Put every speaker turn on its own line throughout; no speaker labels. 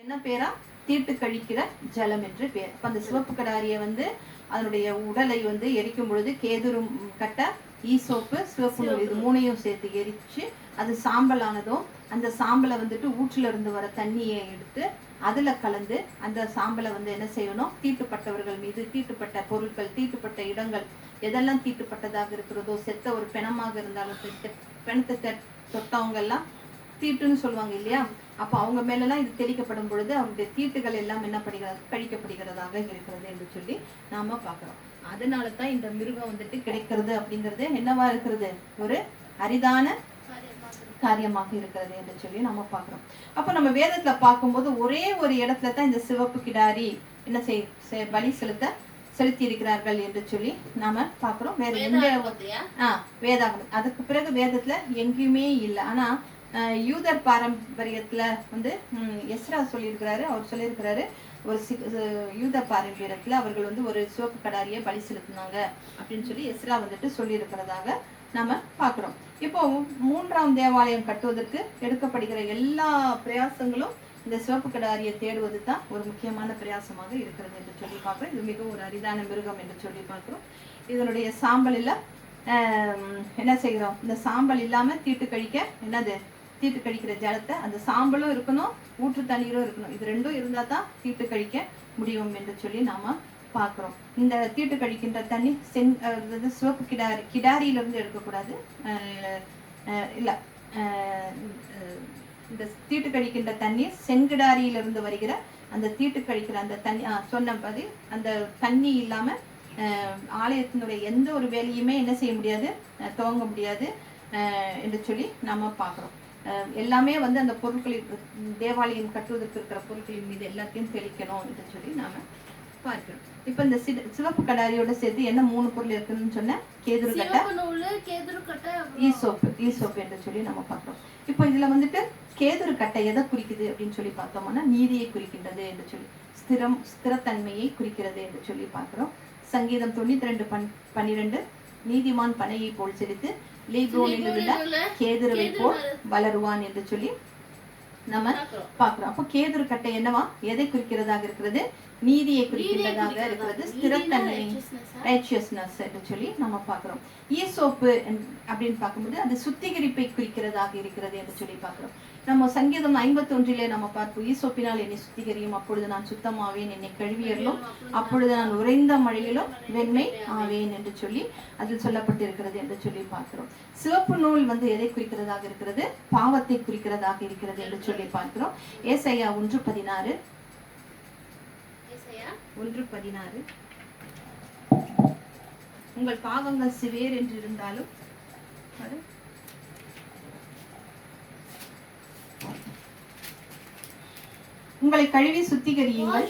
என்ன பேரா? தீட்டு கழிக்கிற ஜலம் என்று பேர். அப்ப அந்த சிவப்பு கடாரியை அதனுடைய உடலை எரிக்கும் பொழுது கேதுரு கட்ட, ஈசோப்பு, சிவப்பு நூல் இது மூணையும் சேர்த்து எரிச்சு அது சாம்பலானதும் அந்த சாம்பலை ஊற்றுல இருந்து வர தண்ணியை எடுத்து அதுல கலந்து அந்த சாம்பலை என்ன செய்யணும், தீட்டுப்பட்டவர்கள் மீது, தீட்டுப்பட்ட பொருட்கள், தீட்டுப்பட்ட இடங்கள் எதெல்லாம் தீட்டுப்பட்டதாக இருக்கிறதோ, செத்த ஒரு பிணமாக இருந்தாலும் பிணத்தை தொட்டவங்க எல்லாம் தீட்டுன்னு சொல்லுவாங்க இல்லையா, அப்ப அவங்க மேலெல்லாம் இது தெளிக்கப்படும் பொழுது அவருடைய தீட்டுகள் எல்லாம் என்ன பண்ணுகிறது, கழிக்கப்படுகிறதாக இருக்கிறது என்று சொல்லி நாம பாக்குறோம். அதனால தான் இந்த மிருகம் கிடைக்கிறது அப்படிங்கிறது என்னவா இருக்கிறது, ஒரு அரிதான காரியமாக இருக்கிறது என்று சொல்லி நம்ம பாக்குறோம். அப்ப நம்ம வேதத்துல பார்க்கும்போது ஒரே ஒரு இடத்துல தான் இந்த சிவப்பு கிடாரி என்ன பலி செலுத்தி இருக்கிறார்கள் என்று சொல்லி நாம பாக்குறோம். வேற எந்த வேதாகம் அதுக்கு பிறகு வேதத்துல எங்கேயுமே இல்லை. ஆனா யூதர் பாரம்பரியத்துல எஸ்ரா சொல்லியிருக்கிறாரு. அவர் சொல்லியிருக்கிறாரு, ஒரு யூத பாரம்பரியத்துல அவர்கள் ஒரு சிவப்பு கடாரியை பலி செலுத்தினாங்க அப்படின்னு சொல்லி எஸ்ரா சொல்லியிருக்கிறதாக நாம பாக்குறோம். இப்போ 3ஆம் தேவாலயம் கட்டுவதற்கு எடுக்கப்படுகிற எல்லா பிரயாசங்களும் இந்த சிவப்பு கடாரியை தேடுவது தான் ஒரு முக்கியமான பிரயாசமாக இருக்கிறது என்று சொல்லி பார்க்கிறோம். இது மிகவும் ஒரு அரிதான மிருகம் என்று சொல்லி பார்க்கிறோம். இதனுடைய சாம்பலில் என்ன செய்கிறோம், இந்த சாம்பல் இல்லாம தீட்டு கழிக்க என்னது, தீட்டு கழிக்கிற ஜலத்தை அந்த சாம்பலும் இருக்கணும், ஊற்று தண்ணீரும் இருக்கணும். இது ரெண்டும் இருந்தா தான் தீட்டு கழிக்க முடியும் என்று சொல்லி நாம பார்க்கிறோம். இந்த தீட்டு கழிக்கின்ற தண்ணி சிவப்பு கிடாரியிலிருந்து எடுக்கக்கூடாது, இல்ல இந்த தீட்டு கழிக்கின்ற தண்ணீர் செங்கிடாரியிலிருந்து வருகிற அந்த தீட்டு கழிக்கிற அந்த தண்ணி சொன்னபடி அந்த தண்ணி இல்லாம ஆலயத்தினுடைய எந்த ஒரு வேலையுமே என்ன செய்ய முடியாது, துவங்க முடியாது என்று சொல்லி நாம பார்க்கிறோம். எல்லாமே அந்த பொருட்களில் தேவாலயம் கட்டுவதற்கு இருக்கிற பொருட்களின் மீது எல்லாத்தையும் தெளிக்கணும் என்று சொல்லி நாம பார்க்கிறோம். இப்ப இந்த சிவப்பு கடாரியோட சேர்த்து என்ன 3 பொருள் இருக்குன்னு சொன்ன, கேதுரு கட்டை, ஈசோப்பு என்று சொல்லி நம்ம பார்க்கிறோம். இப்போ இதுல கேதுரு கட்டை எதை குறிக்குது அப்படின்னு சொல்லி பார்த்தோம்னா நீதியை குறிக்கின்றது என்று சொல்லி, ஸ்திரத்தன்மையை குறிக்கிறது என்று சொல்லி பார்க்கிறோம். சங்கீதம் 92:12 நீதிமான் பனையை போல் செலுத்து லீப்ரோனில் உள்ள கேதுருவை போல் வளருவான் என்று சொல்லி நம்ம பார்க்கிறோம். அப்போ கேதுரு கட்டை என்னவா, எதை குறிக்கிறதாக இருக்கிறது, நீதியை குறிக்கிறதாக இருக்கிறது, ஸ்திரத்தன்மை, ரைச்சியஸ்னஸ் என்று சொல்லி நம்ம பார்க்கிறோம். ஈசோப்பு அப்படின்னு பார்க்கும்போது அது சுத்திகரிப்பை குறிக்கிறதாக இருக்கிறது என்று சொல்லி பார்க்கிறோம். நம்ம சங்கீதம் 51 நம்ம பார்ப்போம், ஈசோப்பினால் என்னை சுத்திகரியும், அப்பொழுது நான் சுத்தமாவேன், என்னை கழுவியறலும், அப்பொழுது நான் உறைந்த மழையிலும் வெண்மை ஆவேன் என்று சொல்லி அதில் சொல்லப்பட்டிருக்கிறது என்று சொல்லி பார்க்கிறோம். சிவப்பு நூல் எதை குறிக்கிறதாக இருக்கிறது, பாவத்தை குறிக்கிறதாக இருக்கிறது என்று சொல்லி பார்க்கிறோம். ஏசாயா 1:16 உங்கள் பாவங்கள் சிவேர் என்று இருந்தாலும் உங்களை கழுவி சுத்திகரியுங்கள்.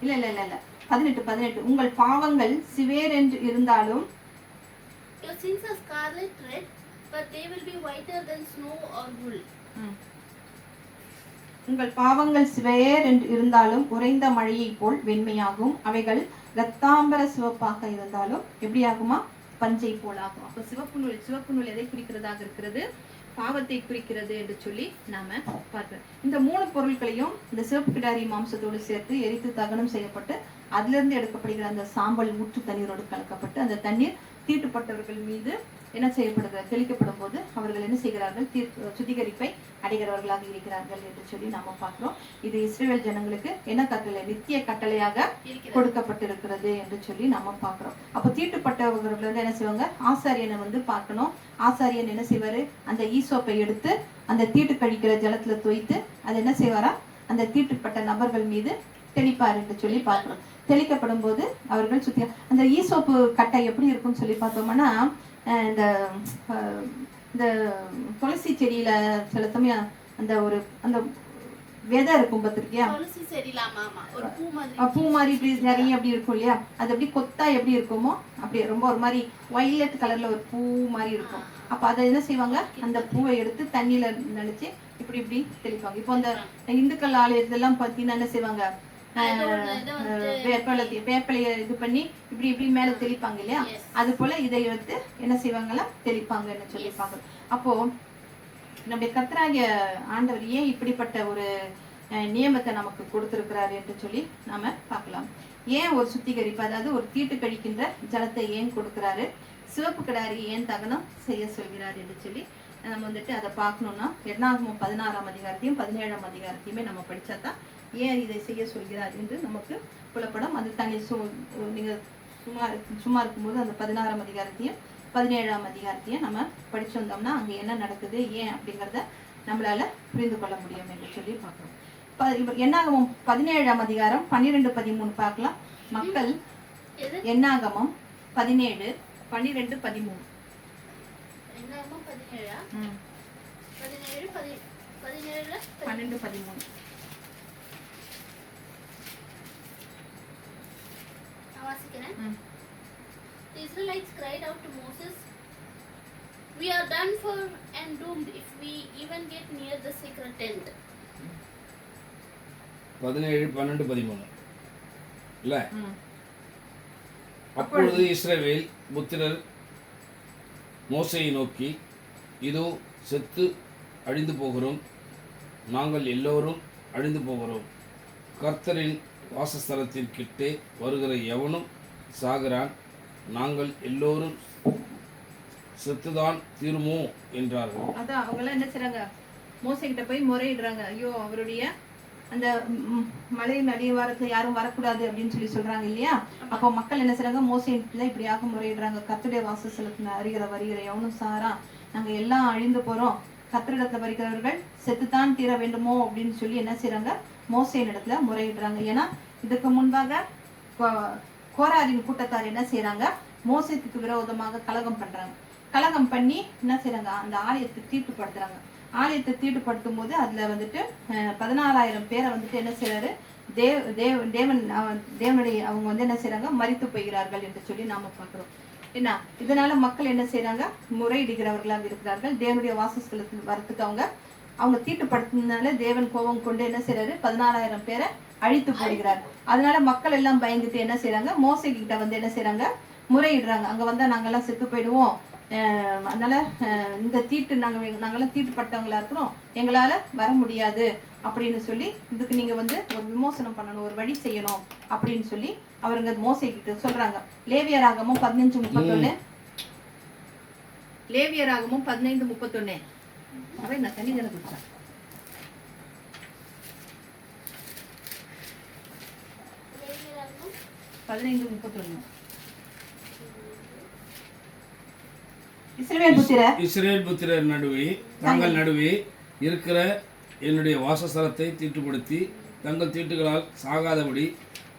இல்ல 18 உங்கள் பாவங்கள் சிவேர் என்று இருந்தாலும் உங்கள் பாவங்கள் சிவேர் என்று இருந்தாலும் உறைந்த மழையை போல் வெண்மையாகும், அவைகள் இரத்தாம்பர சிவப்பாக இருந்தாலும் எப்படி ஆகுமா, பஞ்சை போல் ஆகும். அப்ப சிவப்பு நூல் எதை குறிக்கிறதாக இருக்கிறது, பாவத்தை குறிக்கிறது என்று சொல்லி நாம பார்க்கிறோம். இந்த 3 பொருட்களையும் இந்த சிவப்பு கிடாரி மாம்சத்தோடு சேர்த்து எரித்து தகனம் செய்யப்பட்டு அதுல இருந்து எடுக்கப்படுகிற அந்த சாம்பல் ஊற்று தண்ணீரோடு கலக்கப்பட்டு அந்த தண்ணீர் தீட்டுப்பட்டவர்கள் மீது என்ன செய்யப்படுகிறது, தெளிக்கப்படும் போது அவர்கள் என்ன செய்கிறார்கள், சுத்திகரிப்பை அடைகிறவர்களாக இருக்கிறார்கள் என்று சொல்லி நாம பார்க்கிறோம். இது இஸ்ரவேல் ஜனங்களுக்கு என்ன கட்டளை, நித்திய கட்டளையாக கொடுக்கப்பட்டிருக்கிறது என்று சொல்லி நாம பார்க்கிறோம். அப்ப தீட்டுப்பட்டவர்கள் என்ன செய்வாங்க, ஆசாரியனை பார்க்கணும். ஆசாரியன் என்ன செய்வாரு, அந்த ஈசோப்பை எடுத்து அந்த தீட்டு கழிக்கிற ஜலத்துல தோய்த்து அது என்ன செய்வாரா, அந்த தீட்டுப்பட்ட நபர்கள் மீது தெளிப்பார் என்று சொல்லி பார்க்கிறோம். தெளிக்கப்படும் போது அவர்கள் அந்த ஈசோப்பு கட்டை எப்படி இருக்கும்னு சொல்லி பார்த்தோம்னா, இந்த துளசி செடியில சில சமயம் அந்த விதை இருக்கும் பார்த்திருக்கியா, பூ மாதிரி இப்படி நிறைய அப்படி இருக்கும் இல்லையா, அது அப்படி கொத்தா எப்படி இருக்குமோ அப்படி ரொம்ப ஒரு மாதிரி வயலட் கலர்ல ஒரு பூ மாதிரி இருக்கும். அப்ப அதை என்ன செய்வாங்க, அந்த பூவை எடுத்து தண்ணியில நினைச்சு இப்படி இப்படி தெளிப்பாங்க. இப்போ அந்த இந்துக்கள் ஆலயத்தெல்லாம் பார்த்தீங்கன்னா என்ன செய்வாங்க, வேப்பலைய இது பண்ணி இப்படி இப்படி மேல தெளிப்பாங்க இல்லையா, அது போல இதை எடுத்து என்ன செய்வாங்களா தெளிப்பாங்கன்னு சொல்லிப்பாங்க. அப்போ நம்முடைய கர்த்தராகிய ஆண்டவர் ஏன் இப்படிப்பட்ட ஒரு நியமத்தை நமக்கு கொடுத்திருக்கிறார் என்று சொல்லி நாம பார்க்கலாம். ஏன் ஒரு சுத்திகரிப்பு, அதாவது ஒரு தீட்டு கழிக்கின்ற ஜலத்தை ஏன் கொடுக்கிறாரு, சிவப்பு கிடாரி ஏன் தகனம் செய்ய சொல்கிறார் என்று சொல்லி நம்ம வந்துட்டு அதை பார்க்கணும்னா என்னாகமம் 16ஆம் அதிகாரத்தையும் 17ஆம் அதிகாரத்தையுமே நம்ம படிச்சா தான் ஏன் இதை செய்ய சொல்கிறார் என்று நமக்கு புலப்படும். அது தனி நீங்க சும்மா இருக்கும்போது அந்த 16ஆம் அதிகாரத்தையும் 17ஆம் அதிகாரத்தையும் நம்ம படிச்சு வந்தோம்னா அங்க என்ன நடக்குது ஏன் அப்படிங்கிறத நம்மளால புரிந்து கொள்ள முடியும் என்று சொல்லி பார்க்கிறோம். என்னாகமம் 17ஆம் அதிகாரம் 12-13 பார்க்கலாம். மக்கள் என்னாகமம் 17, 12, 13.
என்னாகமம் 17
12, 13.
The Israelites cried out to Moses, "We are done for and doomed if we even get near the sacred tent."
17, 12, 13 இல்ல. அப்பொழுது இஸ்ரவேல் புத்திரர் மோசேயை நோக்கி, இதோ செத்து அழிந்து போகிறோம், நாங்கள் எல்லோரும் அழிந்து போகிறோம். கர்த்தரின் வாசஸ்தலத்திற்கிட்டே வருகிற எவனும் சாகிறான், நாங்கள் எல்லோரும் செத்துதான் தீருமோ என்றார்கள்.
அதான் அவங்க என்ன செய்றாங்க, மோசே கிட்ட போய் முறையிடுறாங்க. ஐயோ, அவருடைய அந்த மலையின் அடிவாரத்துல யாரும் வரக்கூடாது அப்படின்னு சொல்லி சொல்றாங்க இல்லையா. அப்போ மக்கள் என்ன செய்றாங்க, மோசேல இப்படியாக முறையிடுறாங்க. கர்த்தருடைய வாசஸ்தலத்துல வருகிற எவனும் சாரா, நாங்க எல்லாம் அழிந்து போறோம், கர்த்தரிடத்துல வருகிறவர்கள் செத்துத்தான் தீர வேண்டுமோ அப்படின்னு சொல்லி என்ன செய்றாங்க, மோசேயின் இடத்துல முறையிடுறாங்க. ஏன்னா இதுக்கு முன்பாக கோராரின் கூட்டத்தார் என்ன செய்யறாங்க, மோசேக்கு விரோதமாக கலகம் பண்றாங்க. கலகம் பண்ணி என்ன செய்யறாங்க, அந்த ஆலயத்தை தீட்டுப்படுத்துறாங்க. ஆலயத்தை தீட்டுப்படுத்தும் போது அதுல வந்துட்டு 16,000 பேரை வந்துட்டு என்ன செய்யறாரு, தேவனுடைய அவங்க வந்து என்ன செய்யறாங்க, மரித்து போகிறார்கள் என்று சொல்லி நாம பாக்குறோம். என்ன இதனால மக்கள் என்ன செய்யறாங்க, முறையிடுகிறவர்களாக இருக்கிறார்கள். தேவனுடைய வாசஸ்தலத்தில் வரத்துக்கு அவங்க தீட்டுப்படுத்தினால தேவன் கோபம் கொண்டு என்ன செய்யறாரு, 16,000 பேரை அழித்து போடுகிறார். அதனால மக்கள் எல்லாம் பயந்துட்டு என்ன செய்யறாங்க, மோசே கிட்ட வந்து என்ன செய்யறாங்க, முறையிடுறாங்க. அங்க வந்தா நாங்கெல்லாம் செத்து போயிடுவோம், அதனால இந்த நாங்கெல்லாம் தீட்டுப்பட்டவங்களா இருக்கிறோம், எங்களால வர முடியாது அப்படின்னு சொல்லி இதுக்கு நீங்க வந்து ஒரு விமோசனம் பண்ணணும், ஒரு வழி செய்யணும் அப்படின்னு சொல்லி அவருங்க மோசே கிட்ட சொல்றாங்க. லேவியராகமும் 15:31. லேவியராகமும் 15:31. அவன் நான் தண்ணி தானே குடிச்சேன்.
லேவியராகமம்
15:31.
இஸ்ரவேல் புத்திரர் நடுவே தங்கள் நடுவே இருக்கிற என்னுடைய வாசஸ்தலத்தை தீட்டுப்படுத்தி தங்கள் தீட்டுகளால் சாகாதபடி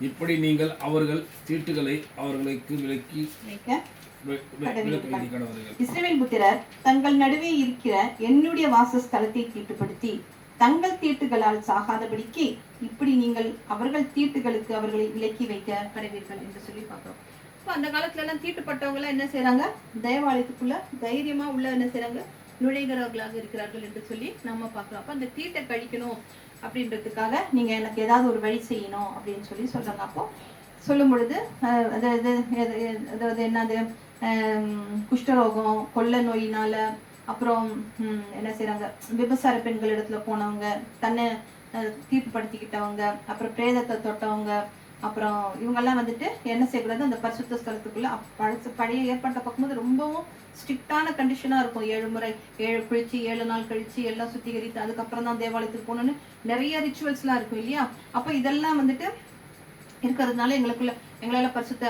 இப்படி நீங்கள் அவர்கள் தீட்டுகளை அவர்களுக்கு விலக்கி
இஸ்ரவேல் புத்திரர் தங்கள் நடுவே இருக்கிற என்னுடைய வாசஸ்தலத்தை தீட்டுப்படுத்தி தங்கள் தீட்டுகளால் சாகாதபடிக்கு இப்படி நீங்கள் அவர்கள் தீட்டுகளுக்கு அவர்களை விலக்கி வைக்க கடவீர்கள் என்று சொல்லி பார்க்கிறோம். அந்த காலத்துல எல்லாம் தீட்டுப்பட்டவங்க எல்லாம் என்ன செய்யறாங்க, தேவாலயத்துக்குள்ள தைரியமா உள்ள என்ன செய்யறாங்க, நுழைகிறவர்களாக இருக்கிறார்கள் என்று சொல்லி நம்ம பார்க்கிறோம். அப்ப அந்த தீட்டை கழிக்கணும் அப்படின்றதுக்காக நீங்க எனக்கு ஏதாவது ஒரு வழி செய்யணும் அப்படின்னு சொல்லி சொல்றாங்க. அப்போ சொல்லும் பொழுது அதாவது என்னது, குஷ்டரோகம், கொள்ளை நோயினால, அப்புறம் என்ன செய்யறாங்க, விபசார பெண்கள் இடத்துல போனவங்க, தன்னை தீட்டுப்படுத்திக்கிட்டவங்க, அப்புறம் பிரேதத்தை தொட்டவங்க, அப்புறம் இவங்கெல்லாம் வந்துட்டு என்ன செய்யக்கூடாது, அந்த பரிசுத்த ஸ்தலத்துக்குள்ள பழைய ஏற்பாட்டை பார்க்கும்போது ரொம்பவும் ஸ்ட்ரிக்டான கண்டிஷனா இருக்கும். 7 முறை 7 குளிச்சு 7 நாள் கழிச்சு எல்லாம் சுத்திகரித்து அதுக்கப்புறம் தான் தேவாலயத்துக்கு போகணும்னு நிறைய ரிச்சுவல்ஸ் எல்லாம் இருக்கும் இல்லையா. அப்ப இதெல்லாம் வந்துட்டு இருக்கிறதுனால எங்களால பரிசுத்த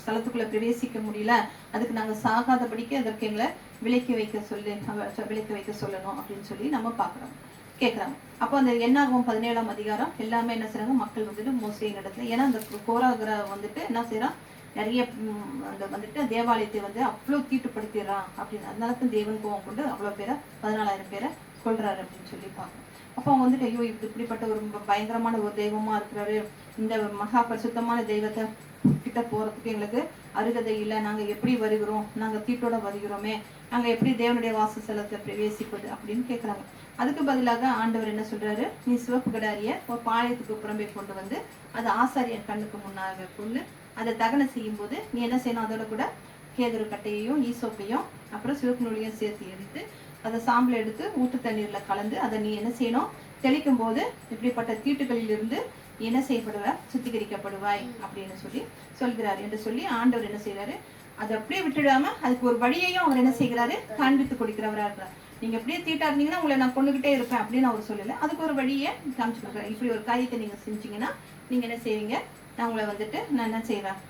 ஸ்தலத்துக்குள்ள பிரவேசிக்க முடியல, அதுக்கு நாங்க சாகாதபடிக்கு அதற்கு எங்களை விலக்கி வைக்க சொல்லணும் அப்படின்னு சொல்லி நம்ம பாக்குறோம், கேட்குறாங்க. அப்போ அந்த என்னாகும் 17ஆம் அதிகாரம் எல்லாமே என்ன செய்யறாங்க, மக்கள் வந்துட்டு மோசேயின் இடத்துல, ஏன்னா அந்த கோராகிற வந்துட்டு என்ன செய்யறான், நிறைய அந்த வந்துட்டு தேவாலயத்தை வந்து அவ்வளோ தீட்டுப்படுத்திடுறான் அப்படின்னு, அதனால தேவன் கோவம் கொண்டு அவ்வளோ பேரை 14,000 பேரை கொள்றாரு அப்படின்னு சொல்லி பார்க்கணும். அப்போ அவங்க வந்துட்டு ஐயோ இப்படிப்பட்ட ஒரு பயங்கரமான ஒரு தெய்வமா இருக்கிறாரு, இந்த மகா பரிசுத்தமான தெய்வத்தை கிட்ட போறதுக்கு எங்களுக்கு அருகதை இல்லை, நாங்க எப்படி வருகிறோம், நாங்க தீட்டோட வருகிறோமே, நாங்க எப்படி தேவனுடைய வாசஸ்தலத்தை பிரவேசிப்பது அப்படின்னு கேட்கறாங்க. அதுக்கு பதிலாக ஆண்டவர் என்ன சொல்றாரு, நீ சிவப்பு கிடாரிய ஒரு பாளையத்துக்கு புறம்பே கொண்டு வந்து அது ஆசாரியன் கண்ணுக்கு முன்னாக கொண்டு அதை தகனம் செய்யும் போது நீ என்ன செய்யணும், அதோட கூட கேதுரு கட்டையையும் ஈசோப்பையும் அப்புறம் சிவப்பு நூலையும் சேர்த்து எரித்து அதை சாம்பலை எடுத்து ஊற்று தண்ணீர்ல கலந்து அதை நீ என்ன செய்யணும், தெளிக்கும் போது இப்படிப்பட்ட தீட்டுகளிலிருந்து என்ன செய்யப்படுவாய், சுத்திகரிக்கப்படுவாய் அப்படின்னு சொல்லி சொல்கிறார் என்று சொல்லி ஆண்டவர் என்ன செய்யறாரு, அதை அப்படியே விட்டுடாம அதுக்கு ஒரு வழியையும் அவர் என்ன செய்கிறாரு, காண்பித்து கொடுக்கிறவரா இருக்கிறார். நீங்க அப்படியே தீட்டா இருந்தீங்கன்னா உங்களை நான் கொண்டுகிட்டே இருப்பேன் அப்படின்னு அவர் சொல்லல, அதுக்கு ஒரு வழியை காமிச்சு கொடுக்குறேன். இப்படி ஒரு காரியத்தை நீங்க செஞ்சீங்கன்னா நீங்க என்ன செய்வீங்க, நான் உங்களை வந்துட்டு நான் என்ன செய்வேன்,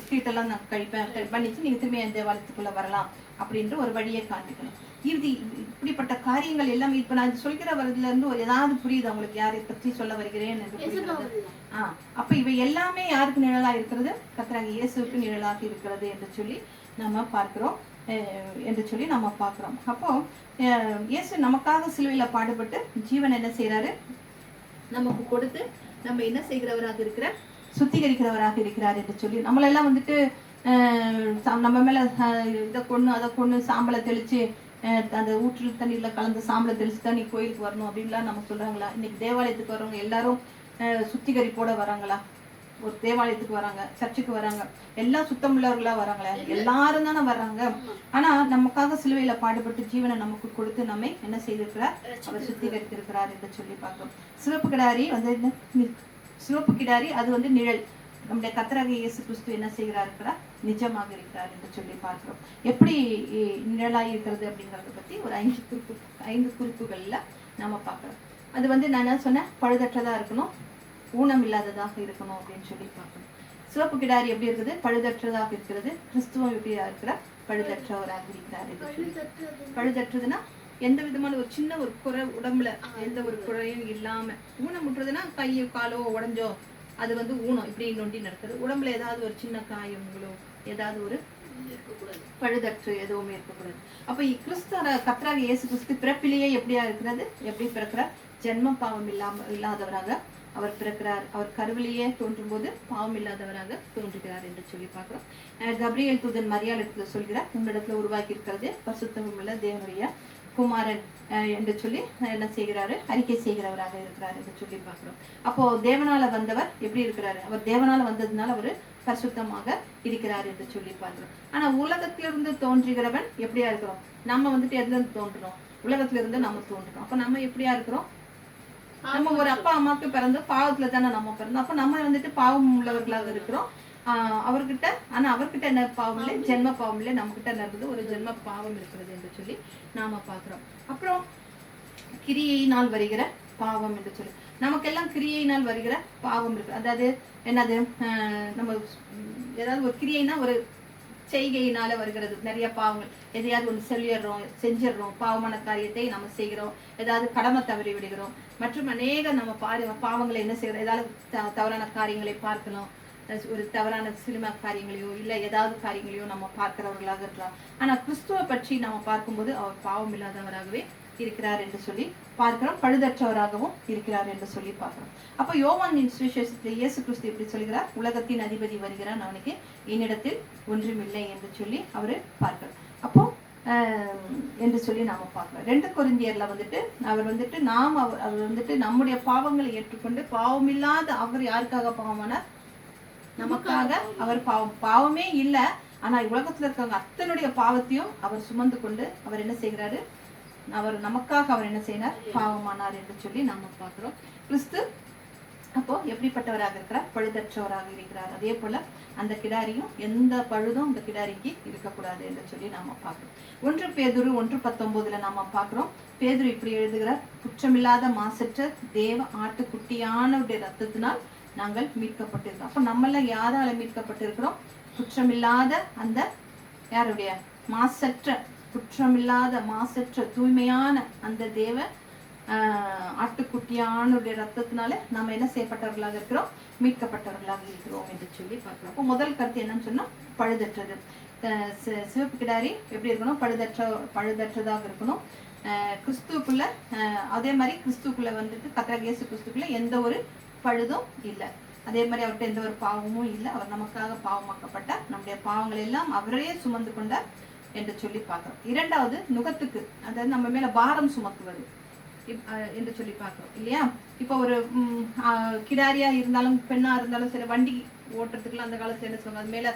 தீட்டெல்லாம் நான் கழிப்பேன், பண்ணிச்சு நீங்க திரும்பி என் தேவாலயத்துக்குள்ள வரலாம் அப்படின்ற ஒரு வழியை காண்பிக்கணும். இது இப்படிப்பட்ட காரியங்கள் எல்லாமே இப்ப நான் சொல்கிற வரதுல இருந்து ஏதாவது புரியுது உங்களுக்கு யாரை பற்றி சொல்ல வருகிறேன் என்று புரிகிறது? அப்ப இவை எல்லாமே யாருக்கு நிழலா இருக்கிறது, கர்த்தராகிய இயேசுவுக்கு நிழலாக இருக்கிறது என்று சொல்லி நம்ம பார்க்கிறோம் என்று சொல்லி நம்ம பார்க்கிறோம். அப்போ இயேசு நமக்காக சிலுவையில பாடுபட்டு ஜீவன் என்ன செய்யறாரு, நமக்கு கொடுத்து நம்ம என்ன செய்கிறவராக இருக்கிறார், சுத்திகரிக்கிறவராக இருக்கிறார் என்று சொல்லி நம்மளெல்லாம் வந்துட்டு நம்ம மேல இதை கொண்டு அதை கொண்டு சாம்பலை தெளிச்சு அந்த ஊற்று தண்ணீர்ல கலந்து சாம்பலை தெளிச்சு தான் நீ கோயிலுக்கு வரணும் அப்படின்லாம் நம்ம சொல்றாங்களா? இன்னைக்கு தேவாலயத்துக்கு வரவங்க எல்லாரும் சுத்திகரிப்போட வராங்களா? ஒரு தேவாலயத்துக்கு வராங்க, சர்ச்சுக்கு வராங்க, எல்லாம் சுத்தமுள்ளவர்களா வராங்களா? எல்லாரும் தானே வர்றாங்க. ஆனா நமக்காக சிலுவையில பாடுபட்டு ஜீவனை நமக்கு கொடுத்து நம்மை என்ன செய்திருக்கிறார், அவர் சுத்திகரித்திருக்கிறார் என்று சொல்லி பார்க்கிறோம். சிவப்பு கிடாரி வந்து சிவப்பு கிடாரி அது வந்து நிழல், நம்முடைய கர்த்தராகிய இயேசு கிறிஸ்து என்ன செய்கிறார், நிஜமாக இருக்கிறார் என்று சொல்லி பார்க்கிறோம். எப்படி நிழலாய் இருக்கிறது அப்படிங்கறத பத்தி ஒரு 5 குறிப்புகள்ல நாம பார்க்கிறோம். அது வந்து நான் என்ன சொன்னேன், பழுதற்றதா இருக்கணும், ஊனம் இல்லாததாக இருக்கணும் அப்படின்னு சொல்லி பார்க்கணும். சிவப்பு கிடாரி எப்படி இருக்குது, பழுதற்றதாக இருக்கிறது. கிறிஸ்துவம் எப்படியா இருக்கிறார், பழுதற்றவராக இருக்கிறார் என்று சொல்லி. பழுதற்றதுன்னா எந்த விதமான ஒரு சின்ன ஒரு குறை, உடம்புல எந்த ஒரு குறையும் இல்லாம. ஊனமுற்றதுன்னா கையோ காலோ உடஞ்சோ அது வந்து ஊனம், இப்படி நொண்டி நடக்குது. உடம்புல ஏதாவது ஒரு சின்ன காயங்களோ ஏதாவது ஒரு பழுதற்று எதுவுமே இருக்கக்கூடாது. அப்ப கர்த்தராகிய இயேசு கிறிஸ்து பிறப்பிலேயே எப்படியா இருக்கிறது, எப்படி பிறக்கிறார், ஜென்ம பாவம் இல்லாதவராக அவர் பிறக்கிறார். அவர் கருவிலேயே தோன்றும் போது பாவம் இல்லாதவராக தோன்றுகிறார் என்று சொல்லி பார்க்கிறோம். கபிரியேல் தூதன் மரியாளிடத்துல சொல்கிறார், உங்களிடத்துல உருவாக்கி இருக்கிறது பரிசுத்தம் உள்ள தேவனுடைய குமாரன் என்று சொல்லி என்ன செய்கிறாரு, அறிக்கை செய்கிறவராக இருக்கிறார் என்று சொல்லி பார்க்கிறோம். அப்போ தேவனால வந்தவர் எப்படி இருக்கிறாரு, அவர் தேவனால வந்ததுனால அவரு பரிசுத்தமாக இருக்கிறார் என்று சொல்லி பார்க்கிறோம். ஆனா உலகத்திலிருந்து தோன்றுகிறவன் எப்படியா இருக்கிறோம், நம்ம வந்துட்டு எதுல இருந்து தோன்றணும், உலகத்துல இருந்து நம்ம தோன்றணும். அப்ப நம்ம எப்படியா இருக்கிறோம், நம்ம ஒரு அப்பா அம்மாவுக்கு பிறந்து பாவத்துல தானே நம்ம பிறந்தோம். அப்ப நம்ம வந்துட்டு பாவம் உள்ளவர்களாக இருக்கிறோம் அவர்கிட்ட. ஆனா அவர்கிட்ட என்ன பாவம் இல்லை, ஜென்ம பாவம் இல்லை. நம்ம கிட்ட என்ன இருக்குது, ஒரு ஜென்ம பாவம் இருக்கிறது என்று சொல்லி நாம பாக்குறோம். அப்புறம் கிரியையினால் வருகிற பாவம் என்று சொல்லி நமக்கெல்லாம் கிரியையினால் வருகிற பாவம் இருக்கு. அதாவது என்னது, நம்ம ஏதாவது ஒரு கிரியைனா ஒரு செய்கையினால வருகிறது நிறைய பாவங்கள். எதையாவது ஒன்று செஞ்சிடறோம், பாவமான காரியத்தை நம்ம செய்கிறோம், ஏதாவது கடமை தவறி விடுகிறோம், மற்றும் அநேக நம்ம பாவங்களை என்ன செய்யறோம், ஏதாவது தவறான காரியங்களை பார்க்கணும், ஒரு தவறான சினிமா காரியங்களையோ இல்லை ஏதாவது காரியங்களையோ நம்ம பார்க்கிறவர்களாக இருக்கலாம். ஆனா கிறிஸ்துவ பற்றி நம்ம பார்க்கும்போது அவர் பாவம் இல்லாதவராகவே இருக்கிறார் என்று சொல்லி பார்க்கிறோம், பழுதற்றவராகவும் இருக்கிறார் என்று சொல்லி பார்க்கிறோம். அப்ப யோவானின் சுவிசேஷத்தில் இயேசு கிறிஸ்து எப்படி சொல்கிறார், உலகத்தின் அதிபதி வருகிறான், அவனுக்கு என்னிடத்தில் ஒன்றுமில்லை என்று சொல்லி அவரு பார்க்கிறோம். அப்போ என்று சொல்லி நாம பார்க்கிறோம். 2 கொரிந்தியர்ல வந்துட்டு அவர் வந்துட்டு அவர் வந்துட்டு நம்முடைய பாவங்களை ஏற்றுக்கொண்டு பாவமில்லாத அவர் யாருக்காக பாவமானார், நமக்காக. அவர் பாவமே இல்லை, ஆனா உலகத்துல இருக்காங்க அத்தனுடைய பாவத்தையும் அவர் சுமந்து கொண்டு அவர் என்ன செய்கிறாரு, அவர் நமக்காக அவர் என்ன செய்யறார், பாவமானார் என்று சொல்லி நாம பார்க்கிறோம். கிறிஸ்து அப்போ எப்படிப்பட்டவராக இருக்கிறார், பழுதற்றவராக இருக்கிறார். அதே போல அந்த கிடாரியும் எந்த பழுதும் அந்த கிடாரிக்கு இருக்கக்கூடாது என்று சொல்லி நாம பார்க்கிறோம். 1 பேதுரு 1:19 நாம பார்க்கிறோம். பேதுரு இப்படி எழுதுகிறார், குற்றமில்லாத மாசற்ற தேவ ஆட்டுக்குட்டியானவருடைய ரத்தத்தினால் நாங்கள் மீட்கப்பட்டிருக்கிறோம். அப்ப நம்மள யாரால மீட்கப்பட்டிருக்கிறோம், குற்றமில்லாத அந்த யாருடைய மாசற்ற குற்றமில்லாத மாசற்ற தூய்மையான அந்த தேவ ஆட்டுக்குட்டியானுடைய ரத்தத்தினால நம்ம என்ன செய்யப்பட்டவர்களாக இருக்கிறோம், மீட்கப்பட்டவர்களாக இருக்கிறோம் என்று சொல்லி பார்க்கிறோம். அப்போ முதல் கருத்து என்னன்னு சொன்னா பழுதற்றது. சிவப்பு கிடாரி எப்படி இருக்கணும், பழுதற்றதாக இருக்கணும். கிறிஸ்துக்குள்ள அதே மாதிரி கிறிஸ்துக்குள்ள வந்துட்டு கர்த்தராகிய இயேசு கிறிஸ்துக்குள்ள எந்த ஒரு பழுதும் இல்லை. அதே மாதிரி அவர்கிட்ட எந்த ஒரு பாவமும் இல்லை. அவர் நமக்காக பாவமாக்கப்பட்ட நம்முடைய பாவங்கள் எல்லாம் அவரையே சுமந்து கொண்டார் என்று சொல்லி பார்க்கிறோம். 2வது நுகத்துக்கு, அதாவது நம்ம மேல பாரம் சுமக்குவது என்று சொல்லி பார்க்கிறோம் இல்லையா. இப்ப ஒரு கிடாரியா இருந்தாலும் பெண்ணா இருந்தாலும் சரி, வண்டி ஓட்டுறதுக்குலாம் அந்த காலத்துல என்ன சொல்லுவாங்க, அது மேல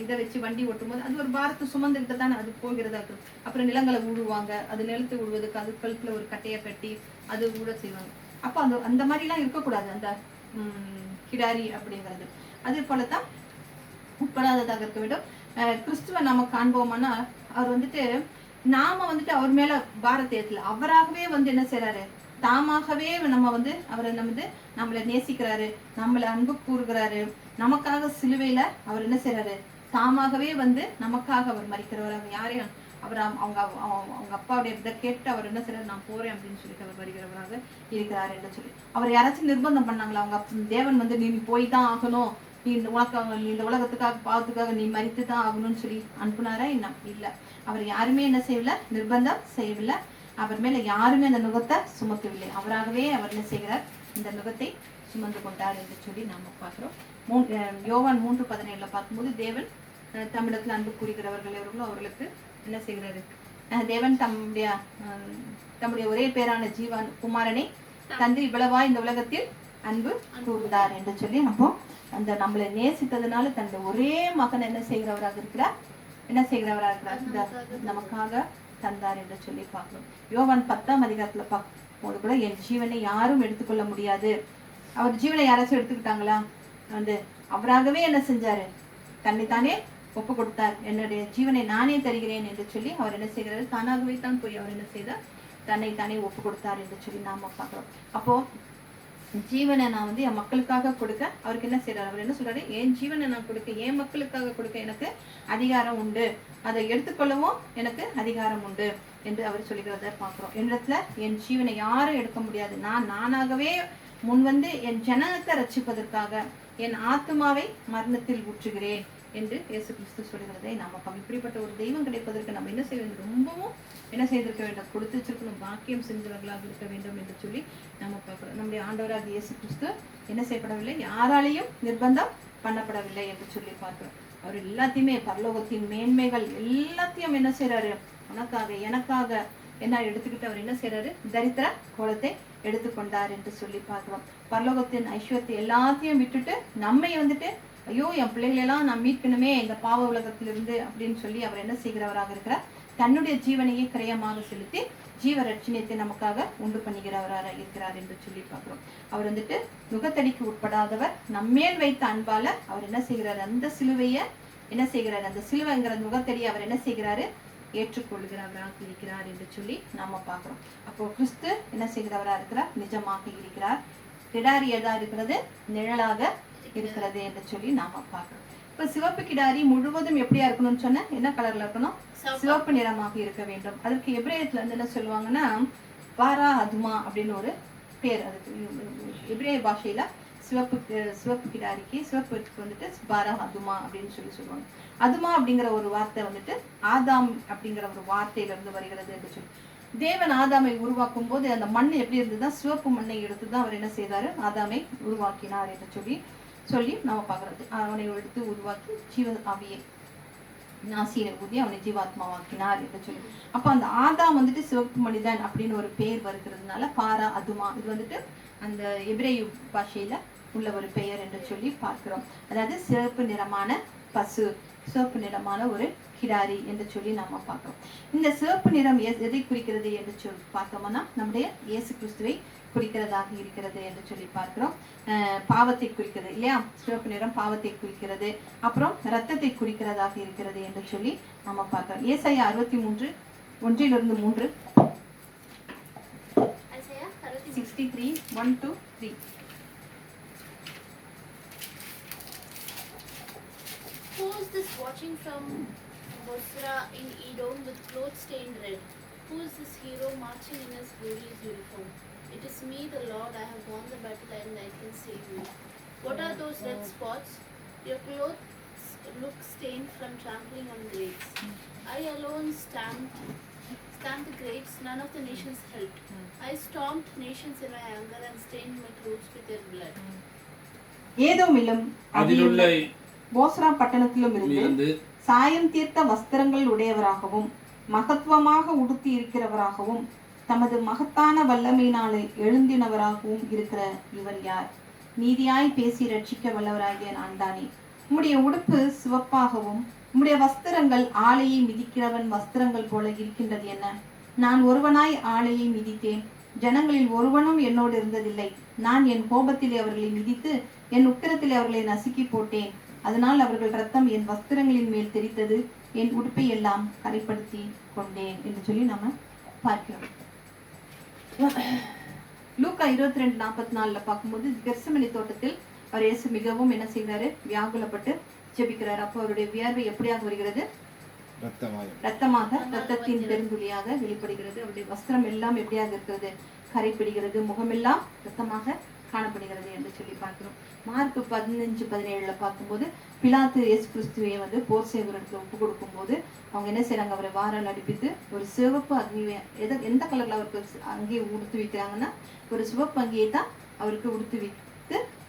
இதை வச்சு வண்டி ஓட்டும் போது அது ஒரு பாரத்தை சுமந்துக்கிட்டு தானே அது போகிறதா இருக்கும். அப்புறம் நிலங்களை உழுவாங்க, அது நிலத்தை உழுவதுக்கு அது கழுத்துல ஒரு கட்டையை கட்டி அது ஊழ செய்வாங்க. அப்போ அந்த மாதிரிலாம் இருக்கக்கூடாது அந்த கிடாரி அப்படிங்கிறது. அதே போலதான் உட்படாததாக இருக்க வேண்டும். கிறிஸ்துவ நம்ம காண்போம்னா அவர் வந்துட்டு நாம வந்துட்டு அவர் மேல பாரத்தை ஏற்றல, அவராகவே வந்து என்ன செய்யறாரு, தாமாகவே அவரை நம்மளை நேசிக்கிறாரு, நம்மளை அன்பு கூறுகிறாரு. நமக்காக சிலுவையில அவர் என்ன செய்யறாரு, தாமாகவே வந்து நமக்காக அவர் மரிக்கிறவராக. யாரையும் அவர் அவங்க அப்பாவுடைய இதை கேட்டு அவர் என்ன செய்யறாரு, நான் போறேன் அப்படின்னு சொல்லிட்டு அவர் வருகிறவராக இருக்கிறார் என்று சொல்லி. அவர் யாராச்சும் நிர்பந்தம் பண்ணாங்களா, அவங்க தேவன் வந்து நீ போய் தான் ஆகணும், நீ இந்த உலகத்துக்காக பாவத்துக்காக நீ மரித்து தான் ஆகணும்னு சொல்லி அனுப்புனாரா? இன்னும் இல்ல. அவர் யாருமே என்ன செய்யல, நிர்பந்தம் செய்யவில்லை. அவர் மேல யாருமே அந்த நுகத்தை சுமக்கவில்லை. அவராகவே அவர் என்ன செய்கிறார், இந்த நுகத்தை சுமந்து கொண்டார் என்று சொல்லி நாம பார்க்கிறோம். யோவான் 3:17 பார்க்கும்போது தேவன் தமிழத்துல அன்பு கூறுகிறவர்கள் எவர்களோ அவர்களுக்கு என்ன செய்கிறாரு, தேவன் தம்முடைய ஒரே பேரான ஜீவன் குமாரனை தந்து இவ்வளவா இந்த உலகத்தில் அன்பு கூர்ந்தார் என்று சொல்லி அப்போ அந்த நம்மளை நேசித்ததுனால தன்னுடைய ஒரே மகன் என்ன செய்கிறவராக இருக்கிறார், நமக்காக தந்தார் என்று சொல்லி பார்க்கணும். யோவான் 10ஆம் அதிகாரத்துல பார்க்கும்போது கூட என் ஜீவனை யாரும் எடுத்துக்கொள்ள முடியாது. அவர் ஜீவனை யாராச்சும் எடுத்துக்கிட்டாங்களா? அவராகவே என்ன செஞ்சாரு, தன்னைத்தானே ஒப்பு கொடுத்தார். என்னுடைய ஜீவனை நானே தருகிறேன் என்று சொல்லி அவர் என்ன செய்கிறாரு, தானாகவே தான் போய் அவர் என்ன செய்தார், தன்னைத்தானே ஒப்பு கொடுத்தார் என்று சொல்லி நாம பார்க்கிறோம். அப்போ ஜீவனை நான் என் மக்களுக்காக கொடுக்க அவருக்கு என்ன செய்யறாரு, அவர் என்ன சொல்றாரு, என் ஜீவனை நான் கொடுக்க, என் மக்களுக்காக கொடுக்க எனக்கு அதிகாரம் உண்டு, அதை எடுத்துக்கொள்ளவும் எனக்கு அதிகாரம் உண்டு என்று அவர் சொல்லுகிறத பார்க்கிறோம். என்னிடத்துல என் ஜீவனை யாரும் எடுக்க முடியாது, நானாகவே முன்வந்து என் ஜனத்தை ரட்சிப்பதற்காக என் ஆத்மாவை மரணத்தில் ஊற்றுகிறேன் என்று இயேசு கிறிஸ்து சொல்கிறதை நாம இப்படிப்பட்ட ஒரு தெய்வம் கிடைப்பதற்கு நம்ம என்ன செய்ய வேண்டும், ரொம்பவும் என்ன செய்திருக்க வேண்டும், கொடுத்து வச்சிருக்கணும், பாக்கியம் செஞ்சவர்களாக இருக்க வேண்டும் என்று சொல்லி நம்ம பார்க்கிறோம். நம்முடைய ஆண்டவராக இயேசு கிறிஸ்து என்ன செய்யப்படவில்லை, யாராலையும் நிர்பந்தம் பண்ணப்படவில்லை என்று சொல்லி பார்க்கிறோம். அவர் எல்லாத்தையுமே பரலோகத்தின் மேன்மைகள் எல்லாத்தையும் என்ன செய்யறாரு, உனக்காக எனக்காக என்ன எடுத்துக்கிட்டு அவர் என்ன செய்யறாரு, தரித்திர கோலத்தை எடுத்துக்கொண்டார் என்று சொல்லி பார்க்கிறோம். பரலோகத்தின் ஐஸ்வர்யத்தை எல்லாத்தையும் விட்டுட்டு நம்மை ஐயோ என் பிள்ளைகளெல்லாம் நான் மீட்கணுமே இந்த பாவ உலகத்திலிருந்து அப்படின்னு சொல்லி அவர் என்ன செய்கிறவராக இருக்கிறார், தன்னுடைய ஜீவனையே கிரயமாக செலுத்தி ஜீவ ரட்சணியத்தை நமக்காக உண்டு பண்ணுகிறவராக இருக்கிறார் என்று சொல்லி பார்க்கிறோம். அவர் நுகத்தடிக்கு உட்படாதவர், நம்மேல் வைத்த அன்பால அவர் என்ன செய்கிறார், அந்த சிலுவைய என்ன செய்கிறார், அந்த சிலுவைங்கிற நுகத்தடி அவர் என்ன செய்கிறாரு, ஏற்றுக்கொள்கிறவராக இருக்கிறார் என்று சொல்லி நாம பார்க்கிறோம். அப்போ கிறிஸ்து என்ன செய்கிறவராக இருக்கிறார், நிஜமாக இருக்கிறார். கிடாரி எதா இருக்கிறது, நிழலாக இருக்கிறது என்று சொல்லி நாம பார்க்கிறோம். இப்ப சிவப்பு கிடாரி முழுவதும் எப்படியா இருக்கணும்னு சொன்ன, என்ன கலர்ல இருக்கணும், சிவப்பு நிறமாக இருக்க வேண்டும். அதற்கு எபிரேயத்துல என்ன சொல்லுவாங்கன்னா பாரா அதுமா அப்படின்னு ஒரு பேர். அதுக்கு எபிரேய பாஷையில சிவப்பு கிடாரிக்கு சிவப்புக்கு பாரா அதுமா அப்படின்னு சொல்லி சொல்லுவாங்க. அதுமா அப்படிங்கிற ஒரு வார்த்தை ஆதாம் அப்படிங்கிற ஒரு வார்த்தையில இருந்து வருகிறது என்று சொல்லி, தேவன் ஆதாமை உருவாக்கும் போது அந்த மண் எப்படி இருந்ததுதான், சிவப்பு மண்ணை எடுத்துதான் அவர் என்ன செய்தாரு, ஆதாமை உருவாக்கினார் என்று சொல்லி நம்ம பார்க்கறது. அவனை எடுத்து உருவாக்கி ஜீவ ஆவியை நாசியை ஊதி அவனை ஜீவாத்மாவாக்கினார் என்று சொல்லி, அப்ப அந்த ஆதாம் சிவப்பு மனிதன் அப்படின்னு ஒரு பேர் வருகிறதுனால பாரா அதுமா இது அந்த எபிரேய பாஷையில உள்ள ஒரு பெயர் என்று சொல்லி பார்க்கிறோம். அதாவது சிவப்பு நிறமான பசு, சிவப்பு நிறமான ஒரு கிடாரி என்று சொல்லி நாம பார்க்கிறோம். இந்த சிவப்பு நிறம் எதை குறிக்கிறது என்று சொல்லி பார்த்தோம்னா நம்முடைய இயேசு கிறிஸ்துவை குறிக்கிறதாக இருக்கிறது என்று சொல்லி பார்க்கிறோம். பாவத்தை குறிக்கிறது இல்லையா, சிவப்பு நிறம் பாவத்தை குறிக்கிறது, அப்புறம் இரத்தத்தை குறிக்கிறதாக இருக்கிறது என்று சொல்லி நாம பார்க்கிறோம். ஏசாயா 63:1-3 63:1-3.
Who is this watching from Bosra in Edom with clothes stained red? Who is this hero marching in his glorious uniform? It is me, the Lord. I have won the battle and I can save you. What are those red spots? Your clothes look stained from trampling on grapes. I alone stamped the grapes. None of the nations helped. I stomped nations in my anger and stained my clothes with their blood.
ஏதோமிலும் அதிலுள்ள போஸ்ரா பட்டணத்திலும் இருந்து சாயம் தீர்த்த வஸ்திரங்கள் உடையவராகவும் மகத்துவமாக உடுத்தி இருக்கிறவராகவும் தமது மகத்தான வல்லமையினாலே எழுந்தினவராகவும் இருக்கிற இவர் யார்? நீதியாய் பேசி ரட்சிக்க வல்லவராகிய நான் தானே. உம்முடைய உடுப்பு சிவப்பாகவும் உம்முடைய வஸ்திரங்கள் ஆலையை மிதிக்கிறவன் வஸ்திரங்கள் போல இருக்கின்றது என்ன? நான் ஒருவனாய் ஆலையை மிதித்தேன், ஜனங்களில் ஒருவனும் என்னோடு இருந்ததில்லை. நான் என் கோபத்திலே அவர்களை மிதித்து என் உக்கிரத்திலே அவர்களை நசுக்கி போட்டேன். அதனால் அவர்கள் ரத்தம் என் வஸ்திரங்களின் மேல் தெரித்தது, என் உடுப்பை எல்லாம் கரைப்படுத்தி கொண்டேன் என்று சொல்லி நாம பார்க்கிறோம். லூக்கா 22:44 பார்க்கும்போது கெத்செமனே தோட்டத்தில் அவர் இயேசு மிகவும் என்ன செய்கிறாரு? வியாகுலப்பட்டு ஜெபிக்கிறார். அப்போ அவருடைய வியர்வை எப்படியாக வருகிறது? ரத்தமாக, ரத்தத்தின் பெருந்துளியாக வெளிப்படுகிறது. அவருடைய வஸ்திரம் எல்லாம் எப்படியாக இருக்கிறது? கரைப்பிடிகிறது. முகமெல்லாம் ரத்தமாக காணப்படுகிறது என்று சொல்லி பார்க்கிறோம். மார்க் 15:17 பார்க்கும்போது பிலாத்து இயேசு கிறிஸ்துவை வந்து போர் சேவகர்களுக்கு ஒப்பு கொடுக்கும் போது அவங்க என்ன செய்யறாங்க? அவரை வாரால் அடிப்பித்து ஒரு சிவப்பு அங்கி, எந்த கலர்ல அவருக்கு அங்கேயே உடுத்து வைக்கிறாங்கன்னா ஒரு சிவப்பு அங்கியை தான் அவருக்கு உடுத்து வைத்து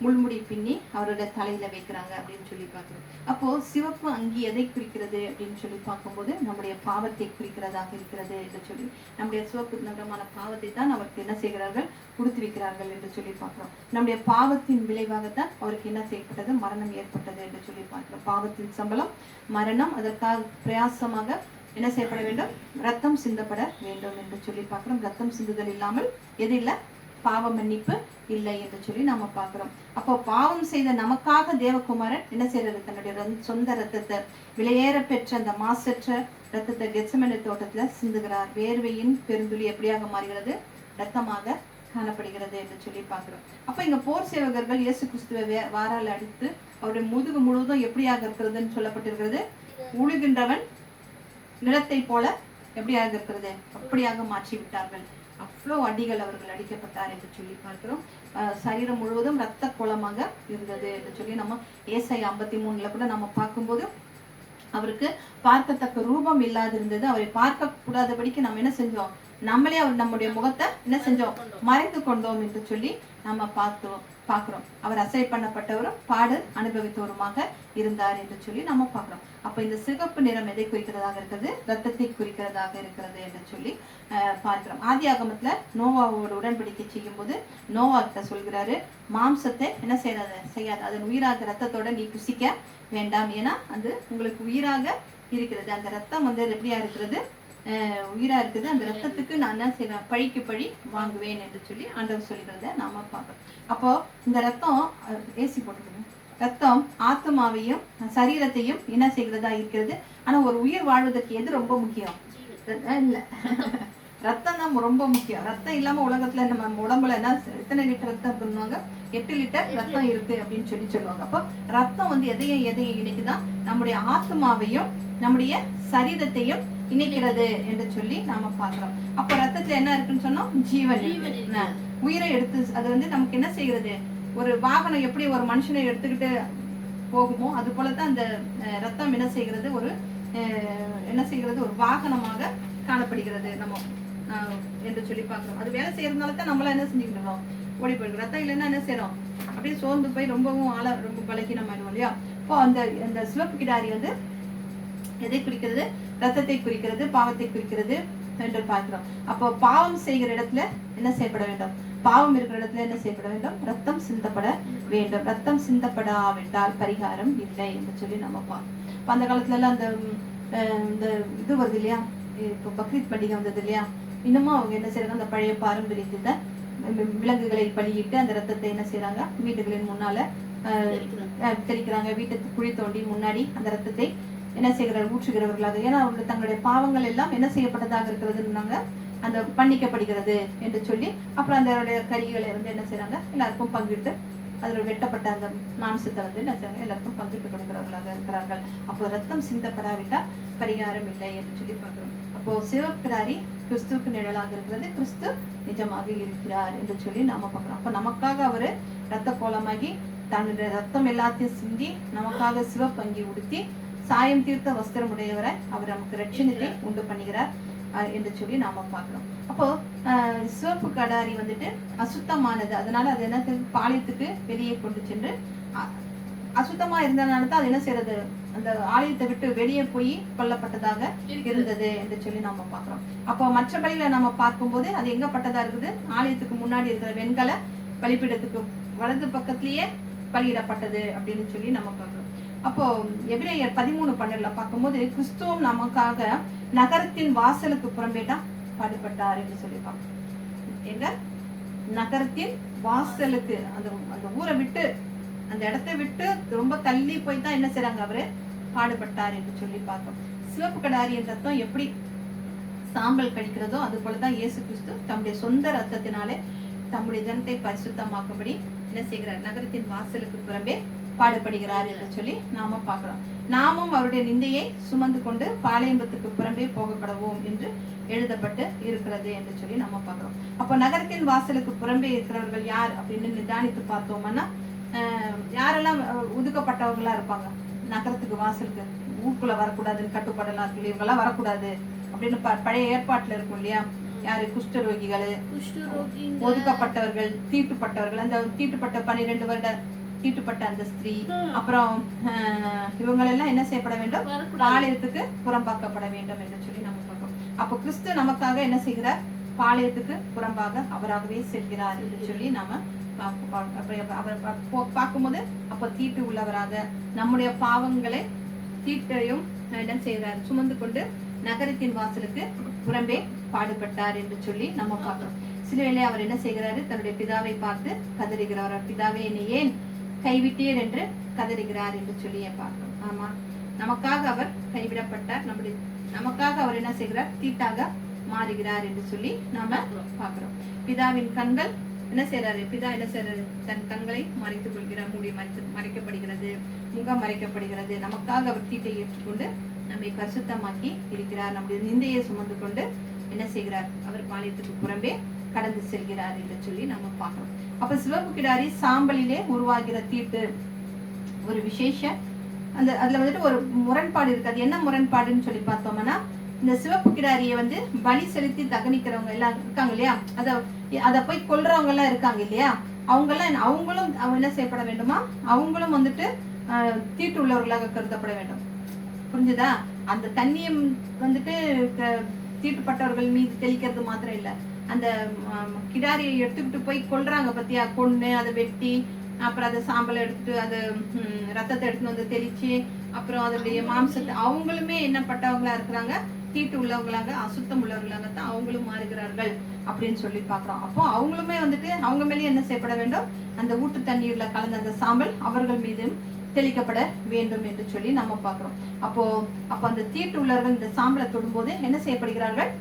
முள்முடி பின்னி அவரோட தலையில வைக்கிறாங்க அப்படின்னு சொல்லி பார்க்கிறோம். அப்போ சிவப்பு அங்கி எதை குறிக்கிறது அப்படின்னு சொல்லி பார்க்கும்போது நம்முடைய பாவத்தை குறிக்கிறதாக இருக்கிறது என்று சொல்லி, நம்முடைய சிவப்பு நிறமான பாவத்தை தான் அவருக்கு என்ன செய்கிறார்கள்? உடுத்து வைக்கிறார்கள் என்று சொல்லி பார்க்கிறோம். நம்முடைய பாவத்தின் விளைவாகத்தான் அவருக்கு என்ன செய்யப்பட்டது? மரணம் ஏற்பட்டது என்று சொல்லி பார்க்கிறோம். பாவத்தின் சம்பளம் மரணம், அதற்காக பிரயாசமாக என்ன செய்யப்பட வேண்டும்? ரத்தம் சிந்தப்பட வேண்டும் என்று சொல்லி பார்க்கிறோம். ரத்தம் சிந்துதல் இல்லாமல் எது இல்லை? பாவ மன்னிப்பு இல்லை என்று சொல்லி நாம பார்க்கிறோம். அப்போ பாவம் செய்த நமக்காக தேவகுமாரன் என்ன செய்யறது? தன்னுடைய சொந்த ரத்தத்தை, விலையேற பெற்ற அந்த மாசற்ற ரத்தத்தை கெத்செமனே தோட்டத்துல சிந்துகிறார். வேர்வையின் பெருந்துளி எப்படியாக மாறுகிறது? ரத்தமாக காணப்படுகிறது என்று சொல்லி பார்க்கிறோம். அப்ப இங்க போர் சேவகர்கள் இயேசு கிறிஸ்துவை வாரால் அடித்து அவருடைய முதுகு முழுவதும் எப்படியாக இருக்கிறதுன்னு சொல்லப்பட்டிருக்கிறது? உழுகின்றவன் நிலத்தை போல எப்படியாக இருக்கிறது? அப்படியாக மாற்றி விட்டார்கள். அவ்வளோ அடிகள் அவர்கள் அடிக்கப்பட்டார் என்று சொல்லி பார்க்கிறோம். சரீரம் முழுவதும் ரத்த கோலமாக இருந்தது என்று சொல்லி நம்ம ஏசாயா 53 கூட நம்ம பார்க்கும்போது அவருக்கு பார்க்கத்தக்க ரூபம் இல்லாது இருந்தது. அவரை பார்க்க கூடாதபடிக்கு நம்ம என்ன செஞ்சோம்? நம்மளே அவர் நம்முடைய முகத்தை என்ன செஞ்சோம்? மறைத்து கொண்டோம் என்று சொல்லி நம்ம பார்க்கிறோம். அவர் அசை பண்ணப்பட்டவரும் பாடு அனுபவித்தவருமாக இருந்தார் என்று சொல்லி நம்ம பார்க்கிறோம். அப்ப இந்த சிகப்பு நிறம் எதை குறிக்கிறதாக இருக்கிறது? ரத்தத்தை குறிக்கிறதாக இருக்கிறது என்று சொல்லி பார்க்கிறோம். ஆதி ஆகமத்துல நோவாவோட உடன்படிக்கை செய்யும் போது நோவா கிட்ட சொல்கிறாரு, மாம்சத்தை என்ன செய்யாது, அதன் உயிராக ரத்தத்தோட நீ புசிக்க வேண்டாம், ஏன்னா அது உங்களுக்கு உயிராக இருக்கிறது. அந்த ரத்தம் வந்து எப்படியா இருக்கிறது? உயிரா இருக்குது. அந்த ரத்தத்துக்கு நான் என்ன செய்வேன்? பழிக்கு பழி வாங்குவேன் என்று சொல்லி ஆண்டவர் சொல்கிறத நாம பார்க்கிறோம். அப்போ இந்த ரத்தம் ஏசி போட்டுக்கணும். ரத்தம் ஆத்மாவையும் சரீரத்தையும் என்ன செய்கிறதா இருக்கிறது. ஆனா ஒரு உயிர் வாழ்வதற்கு எது ரொம்ப முக்கியம்? இல்ல, ரத்தம் தான் ரொம்ப முக்கியம். ரத்தம் இல்லாம உலகத்துல நம்ம உடம்புல என்ன எத்தனை லிட்டர் ரத்தம் பண்ணுவாங்க? 8 லிட்டர் ரத்தம் இருக்கு அப்படின்னு சொல்லி சொல்லுவாங்க. அப்போ ரத்தம் வந்து எதையும் இணைக்குதான்? நம்முடைய ஆத்மாவையும் நம்முடைய சரீரத்தையும் இணைக்கிறது என்று சொல்லி நாம பார்க்கிறோம். அப்ப ரத்தத்துல என்ன இருக்குன்னு சொன்னோம்? ஜீவன், உயிரை எடுத்து அது வந்து நமக்கு என்ன செய்கிறது? ஒரு வாகனம் எப்படி ஒரு மனுஷனை எடுத்துக்கிட்டு போகுமோ அது போலதான் அந்த ரத்தம் என்ன செய்கிறது? ஒரு வாகனமாக காணப்படுகிறது நம்ம என்று சொல்லி பார்க்கிறோம். அது வேலை செய்யறதுனால தான் நம்மள என்ன செஞ்சுக்கிறோம்? ஓடி போயிடும். ரத்தம் இல்லைன்னா என்ன செய்யறோம்? அப்படியே சோர்ந்து போய் ரொம்பவும் ரொம்ப பலகீனம் ஆயிடும் இல்லையா? இப்போ அந்த சிவப்பு கிடாரி வந்து எதை குறிக்கிறது? ரத்தத்தை குறிக்கிறது, பாவத்தை குறிக்கிறது என்று பார்க்கிறோம். அப்போ பாவம் செய்கிற இடத்துல என்ன செய்யப்பட வேண்டும்? பாவம் இருக்கிற இடத்துல என்ன செய்யப்பட வேண்டும்? ரத்தம் சிந்தப்பட வேண்டும். ரத்தம் சிந்தப்படாவிட்டால் பரிகாரம் இல்லை என்று சொல்லி நம்ம பார்ப்போம். அந்த காலத்துல எல்லாம் இந்த இது வருது இல்லையா? இப்போ பக்ரீத் பண்டிகை வந்தது இல்லையா? இன்னமும் அவங்க என்ன செய்யறாங்க? அந்த பழைய பாரம்பரியத்தை விலங்குகளை பலியிட்டு அந்த ரத்தத்தை என்ன செய்யறாங்க? வீட்டுகளின் முன்னால தெளிக்கிறாங்க. வீட்டுக்கு குழி தோண்டி முன்னாடி அந்த ரத்தத்தை என்ன செய்கிறார்? ஊற்றுகிறவர்களாக. ஏன்னா அவர்கள் தங்களுடைய பாவங்கள் எல்லாம் என்ன செய்யப்பட்டதாக இருக்கிறதுன்னாங்க, அந்த பண்ணிக்கப்படுகிறது என்று சொல்லி அப்புறம் அந்த கறிகளை வந்து என்ன செய்யறாங்க? எல்லாருக்கும் பங்கிட்டு அதில் வெட்டப்பட்ட அந்த மாம்சத்தை வந்து என்ன செய்யறாங்க? எல்லாருக்கும் பங்கிட்டு கொடுக்கிறவர்களாக இருக்கிறார்கள். அப்போ ரத்தம் சிந்தப்படாவிட்டால் பரிகாரம் இல்லை என்று சொல்லி பார்க்கிறோம். அப்போ சிவப்பிராரி கிறிஸ்துவுக்கு நிழலாக இருக்கிறது. கிறிஸ்து நிஜமாக இருக்கிறார் என்று சொல்லி நாம பார்க்கிறோம். அப்ப நமக்காக அவரு ரத்த கோலமாகி தன்னுடைய ரத்தம் எல்லாத்தையும் சிந்தி நமக்காக சிவப்பங்கி உடுத்தி சாயம் தீர்த்த வஸ்திரம் உடையவரை அவர் நமக்கு ரட்சணத்தை உண்டு பண்ணுகிறார் என்று சொல்லி நாம பார்க்கிறோம். அப்போ சிவப்பு கடாரி வந்துட்டு அசுத்தமானது. அதனால அது என்ன பாளையத்துக்கு வெளியே கொண்டு சென்று அசுத்தமா இருந்ததுனால தான் அது என்ன செய்யறது? அந்த ஆலயத்தை விட்டு வெளியே போய் கொல்லப்பட்டதாக இருந்தது என்று சொல்லி நாம பார்க்கிறோம். அப்போ மற்ற பலியில நம்ம பார்க்கும்போது அது எங்க பட்டதா இருக்குது? ஆலயத்துக்கு முன்னாடி இருக்கிற வெண்கல பலிபீடத்துக்கு வலது பக்கத்திலேயே பலியிடப்பட்டது அப்படின்னு சொல்லி நம்ம பார்க்கிறோம். அப்போ எபிரேயர் 13:12 பார்க்கும்போது கிறிஸ்துவும் நமக்காக நகரத்தின் வாசலுக்கு புறம்பேட்டா பாடுபட்டார் என்று சொல்லியிருப்பாங்க. எங்க நகரத்தின் வாசலுக்கு, அந்த அந்த ஊரை விட்டு, அந்த இடத்தை விட்டு ரொம்ப தள்ளி போய் தான் என்ன செய்றாங்க, அவரு பாடுபட்டார் என்று சொல்லி பார்த்தோம். சிவப்பு கடாரியின் ரத்தம் எப்படி சாம்பல் கழிக்கிறதோ அது போலதான் இயேசு கிறிஸ்து தம்முடைய சொந்த ரத்தத்தினாலே தம்முடைய ஜனத்தை பரிசுத்தமாக்கும்படி என்ன செய்கிறார், நகரத்தின் வாசலுக்கு புறம்பே பாடுபடுகிறார் என்று சொல்லி நாம பார்க்கிறோம். நாமும் அவருடைய நிந்தையை சுமந்து கொண்டு பாளையம்பத்துக்கு புறம்பே போக கடவோம் என்று எழுதப்பட்டு இருக்கிறது என்று சொல்லி நம்ம பார்க்கிறோம். அப்போ நகரத்தின் வாசலுக்கு புறம்பே இருக்கிறவர்கள் யார் அப்படின்னு நிதானித்து பார்த்தோம்னா, யாரெல்லாம் ஒதுக்கப்பட்டவங்களா இருப்பாங்க, நகரத்துக்கு வாசலுக்கு ஊருக்குள்ள வரக்கூடாதுன்னு கட்டுப்பாடெல்லாம் இருக்கு, இவங்கெல்லாம் வரக்கூடாது அப்படின்னு பழைய ஏற்பாட்டுல இருக்கும் இல்லையா. யாரு, குஷ்டரோகிகள், ஒதுக்கப்பட்டவர்கள், தீட்டுப்பட்டவர்கள், அந்த தீட்டுப்பட்ட 12 வருட தீட்டுப்பட்ட அந்த ஸ்திரீ, அப்புறம் இவங்களெல்லாம் என்ன செய்யப்பட வேண்டும், பாளையத்துக்கு புறம்பாக்கப்பட வேண்டும் என்று சொல்லி நம்ம பார்க்கிறோம். அப்போ கிறிஸ்து நமக்காக என்ன செய்கிறார், பாளையத்துக்கு புறம்பாக அவராகவே செல்கிறார் என்று சொல்லி நாம அவர் பார்க்கும்போது அப்ப தீட்டு உள்ளவராக நம்முடைய பாவங்களை தீட்டையும் என்ன செய்கிறார், சுமந்து கொண்டு நகரத்தின் வாசலுக்கு புறம்பே பாடுபட்டார் என்று சொல்லி நம்ம பார்க்கிறோம். சிலுவையிலே அவர் என்ன செய்கிறாரு, தன்னுடைய பிதாவை பார்த்து கதறுகிறார். பிதாவே என்னை ஏன் கைவிட்டீர் என்று கதறுகிறார் என்று சொல்லி பார்க்கிறோம். ஆமா, நமக்காக அவர் கைவிடப்பட்டார், நமக்காக அவர் என்ன செய்கிறார், தீட்டாக மாறுகிறார் என்று சொல்லி நாம பார்க்கிறோம். பிதாவின் கண்கள் என்ன செய்யறாரு, பிதா என்ன செய்யறாரு, தன் கண்களை மறைத்துக் கொள்கிறார், மூடி மறைக்கப்படுகிறது, முகம் மறைக்கப்படுகிறது. நமக்காக அவர் தீட்டை ஏற்றுக்கொண்டு நம்மை பரிசுத்தமாக்கி இருக்கிறார். நம்முடைய நிந்தையை சுமந்து கொண்டு என்ன செய்கிறார், அவர் பாளையத்துக்கு புறம்பே கடந்து செல்கிறார் என்று சொல்லி நம்ம பார்க்கிறோம். அப்ப சிவப்பு கிடாரி சாம்பலிலே உருவாகிற தீட்டு ஒரு விசேஷ, அதுல வந்துட்டு ஒரு முரண்பாடு இருக்கு. அது என்ன முரண்பாடுன்னு சொல்லி பார்த்தோம்னா, இந்த சிவப்பு கிடாரியை வந்து பலி செலுத்தி தகனிக்கிறவங்க எல்லாம் இருக்காங்க இல்லையா, அத போய் கொல்றவங்க எல்லாம் இருக்காங்க இல்லையா, அவங்களும் என்ன செய்யப்பட வேண்டுமா, அவங்களும் வந்துட்டு தீட்டு உள்ளவர்களாக கருதப்பட வேண்டும். புரிஞ்சுதா? அந்த தண்ணியம் வந்துட்டு தீட்டுப்பட்டவர்கள் மீது தெளிக்கிறது மாத்திரம் இல்ல, அந்த கிடாரியை எடுத்துக்கிட்டு போய் கொல்றாங்க பத்தியா, கொன்னு அதை வெட்டி அப்புறம் அதை சாம்பலை எடுத்துட்டு அதை ரத்தத்தை எடுத்துட்டு வந்து தெளிச்சு அப்புறம் அதனுடைய மாம்சத்தை, அவங்களுமே என்னப்பட்டவங்களா இருக்கிறாங்க, தீட்டு உள்ளவங்களாக அசுத்தம் உள்ளவர்களாக தான் அவங்களும் மாறுகிறார்கள் அப்படின்னு சொல்லி பாக்குறோம். அப்போ அவங்களுமே வந்துட்டு அவங்க மேலேயே என்ன செய்யப்பட வேண்டும், அந்த ஊட்டு தண்ணீர்ல கலந்த அந்த சாம்பல் அவர்கள் மீதும் தெளிக்கப்பட வேண்டும் என்று சொல்லி நம்ம பார்க்கிறோம். அப்போ அந்த தீட்டு உள்ளவர்கள் இந்த சாம்பலை தொடும்போது என்ன செய்யப்படுகிறார்கள்,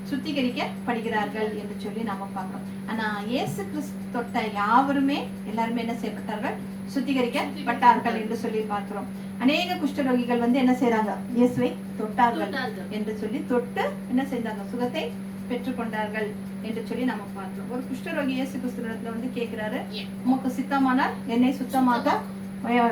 சுத்திகரிக்கப்படுகிறார்கள் என்று சொல்லி நம்ம பார்க்கிறோம். ஆனா இயேசு கிறிஸ்து தொட்ட யாவருமே எல்லாருமே என்ன செய்யப்பட்டார்கள், சுத்திகரிக்கப்பட்டார்கள் என்று சொல்லி பார்க்கிறோம். அநேக குஷ்டரோகிகள் வந்து என்ன செய்யறாங்க, இயேசுவை தொட்டார்கள் என்று சொல்லி தொட்டு என்ன செய்தாங்க, சுகத்தை பெற்றுக்கொண்டார்கள் என்று சொல்லி நம்ம பார்க்கிறோம். ஒரு குஷ்டரோகி இயேசு கிறிஸ்துவிடத்துல வந்து கேட்கிறாரு, உமக்கு சித்தமானால் என்னை சுத்தமாக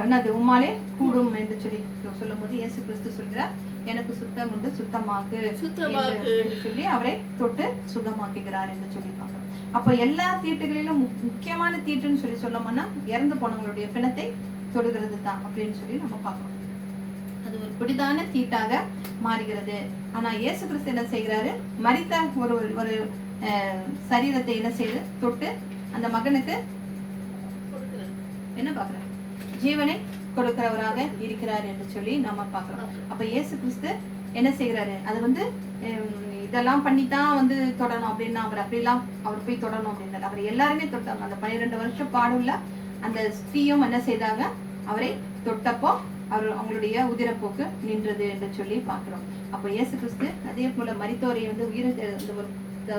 என்னது உம்மாலே கூடும் என்று சொல்லி சொல்லும் போது இயேசு கிறிஸ்து சொல்கிறார், எனக்கு சுத்தம் உண்டு, சுத்தமாக்கு என்று சொல்லி அவரை தொட்டு சுகமாக்குகிறார் என்று சொல்லி பார்க்கிறோம். அப்ப எல்லா தீட்டுகளிலும் முக்கியமான தீட்டுன்னு சொல்லி சொல்லணும்னா இறந்து போனவங்களுடைய பிணத்தை தொடுகிறது தான் அப்படின்னு சொல்லி நம்ம பார்க்கிறோம். அது ஒரு பிடிதான தீட்டாக மாறுகிறது. ஆனா இயேசு கிறிஸ்து என்ன செய்கிறாரு, மரித்த ஒரு சரீரத்தை என்ன செய்து தொட்டு அந்த மகனுக்கு என்ன பார்க்கிறோம், ஜீவனை கொடுக்கிறவராக இருக்கிறார் என்று சொல்லி நாம பார்க்கிறோம். அப்ப இயேசு கிறிஸ்து என்ன செய்யறாரு, அது வந்து இதெல்லாம் பண்ணித்தான் வந்து தொடணும் அப்படின்னா அவர் போய் தொடணும் அப்படின்றாரு. அவர் எல்லாருமே தொட்டாங்க. அந்த 12 வருஷம் பாடுள்ள அந்த ஸ்திரீயும் என்ன செய்தாங்க, அவரை தொட்டப்போ அவங்களுடைய உதிரப்போக்கு நின்றது என்று சொல்லி பார்க்கிறோம். அப்ப இயேசு கிறிஸ்து அதே போல மரித்தோரை வந்து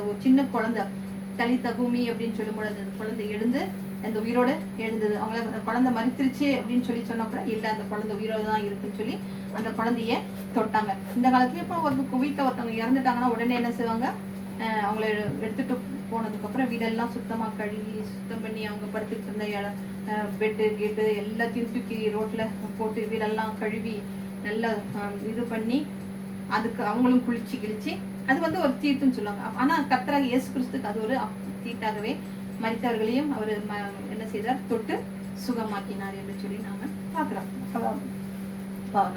ஒரு சின்ன குழந்தை தலித்த பூமி அப்படின்னு சொல்லும் பொழுது அந்த குழந்தை எழுந்து அந்த உயிரோடு எழுந்தது. அவங்கள குழந்தை மரித்திருச்சு அப்படின்னு சொல்லி சொன்னப்ப இல்ல, அந்த குழந்தை உயிரோடு தான் இருக்குன்னு சொல்லி அந்த குழந்தைய தொட்டாங்க. இந்த காலத்துல இப்ப ஒரு வீட்டுல ஒருத்தவங்க இறந்துட்டாங்கன்னா உடனே என்ன செய்வாங்க, அவங்கள எடுத்துட்டு போனதுக்கு அப்புறம் வீடெல்லாம் சுத்தமா கழுவி சுத்தம் பண்ணி அவங்க படுத்துட்டு இருந்த பெட்டு கேட்டு எல்லாத்தையும் தூக்கி ரோட்ல போட்டு வீடெல்லாம் கழுவி நல்லா இது பண்ணி அதுக்கு அவங்களும் குளிச்சு கிழிச்சு அது வந்து ஒரு தீட்டுன்னு சொல்லுவாங்க. ஆனா கர்த்தராகிய இயேசு கிறிஸ்துக்கு அது ஒரு தீட்டாகவே மரித்தவர்களையும் அவர் என்ன செய்தார், தொட்டு சுகமாக்கினார் என்று சொல்லி நாம பாக்குறோம்.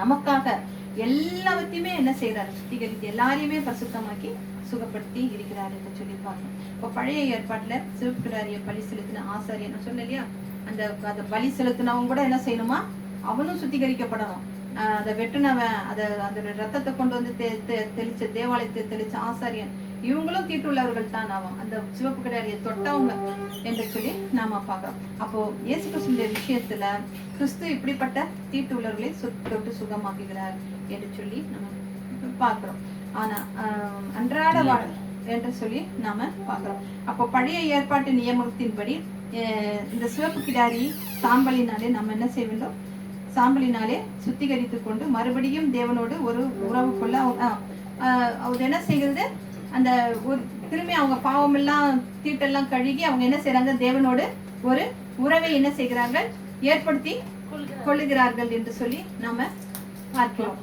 நமக்காக எல்லாத்தையுமே என்ன செய்யறாரு, சுத்திகரித்து எல்லாரையுமே பரிசுத்தமாக்கி சுகப்படுத்தி இருக்கிறார் என்று சொல்லி பார்க்கணும். இப்போ பழைய ஏற்பாட்டுல சிவப்பு கிடாரிய பலி செலுத்தின ஆசாரியன் சொன்ன இல்லையா, அந்த பலி செலுத்தினவங்க கூட என்ன செய்யணுமா, அவனும் சுத்திகரிக்கப்படணும். அதை வெட்டினவன், அதோட ரத்தத்தை கொண்டு வந்து தெளிச்ச தேவாலயத்தை தெளிச்ச ஆசாரியன், இவங்களும் தீட்டுள்ளவர்கள் தான் ஆகும், அந்த சிவப்பு கிடாரியை தொட்டவங்க என்று சொல்லி நாம பார்க்கிறோம். அப்போ இயேசு கிறிஸ்துவினுடைய விஷயத்துல கிறிஸ்து இப்படிப்பட்ட தீட்டு உள்ளவர்களை தொட்டு சுகமாக்குகிறார் என்று சொல்லி நம்ம பார்க்கிறோம். ஆனா அன்றாட வாழ் என்று சொல்லி நாம பார்க்கிறோம். அப்போ பழைய ஏற்பாட்டு நியமத்தின்படி இந்த சிவப்பு கிடாரி சாம்பலினாலே நம்ம என்ன செய்ய வேண்டும்? சாம்பலினாலே சுத்திகரித்து கொண்டு மறுபடியும் தேவனோடு ஒரு உறவு கொள்ள அவர் என்ன செய்கிறது? அந்த ஒரு திரும்பி அவங்க பாவம் எல்லாம் தீட்டெல்லாம் கழுகி அவங்க என்ன செய்யறாங்க? தேவனோடு ஒரு உறவை என்ன செய்கிறார்கள்? ஏற்படுத்தி கொள்ளுகிறார்கள் என்று சொல்லி நாம பார்க்கிறோம்.